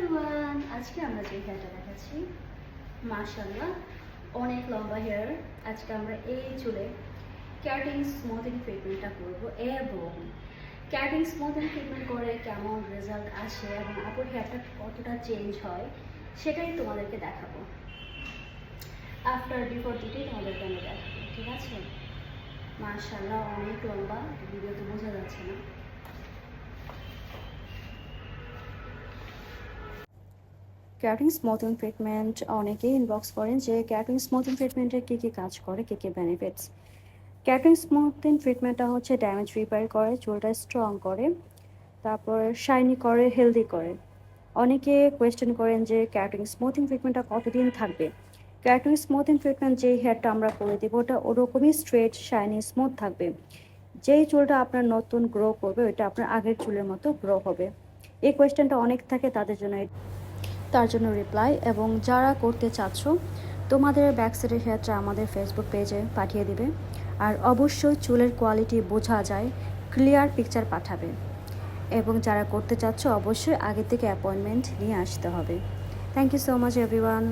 Everyone, আজকে আমরা যে হেয়ারটা দেখাচ্ছি মাশাআল্লাহ অনেক লম্বা হেয়ার। আজকে আমরা এই চুলে ক্যারাটিন স্মুথিং ট্রিটমেন্টটা করব এবং ক্যারাটিন স্মুথিং ট্রিটমেন্ট করে কেমন রেজাল্ট আসে এবং আপুর হেয়ারটা কতটা চেঞ্জ হয় সেটাই তোমাদেরকে দেখাবো। আফটার বিফোর দুটোই তোমাদেরকে আমি দেখাবো, ঠিক আছে? মাশাআল্লাহ অনেক লম্বা, ভিডিওতে বোঝা যাচ্ছে না। ক্যারাটিন স্মুথিং ট্রিটমেন্ট অনেকেই ইনবক্স করেন যে ক্যারাটিন স্মুথিং ট্রিটমেন্টের কী কী কাজ করে, কী কী বেনিফিটস। ক্যারাটিন স্মুথিং ট্রিটমেন্টটা হচ্ছে ড্যামেজ রিপেয়ার করে, চুলটা স্ট্রং করে, তারপর শাইনি করে, হেলদি করে। অনেকে কোয়েশ্চেন করেন যে ক্যারাটিন স্মুথিং ট্রিটমেন্টটা কতদিন থাকবে। ক্যারাটিন স্মুথিং ট্রিটমেন্ট যেই হেয়ারটা আমরা করে দেবো ওটা ওরকমই স্ট্রেট, শাইনি, স্মুথ থাকবে। যেই চুলটা আপনার নতুন গ্রো করবে ওইটা আপনার আগের চুলের মতো গ্রো হবে। এই কোয়েশ্চেনটা অনেক থাকে, তার জন্য রিপ্লাই। এবং যারা করতে চাচ্ছ তোমাদের ব্যাকসাইডের হেয়ারটা আমাদের ফেসবুক পেজে পাঠিয়ে দিবে। আর অবশ্যই চুলের কোয়ালিটি বোঝা যায়, ক্লিয়ার পিকচার পাঠাবে। এবং যারা করতে চাচ্ছ অবশ্যই আগে থেকে অ্যাপয়েন্টমেন্ট নিয়ে আসতে হবে। Thank you so much everyone.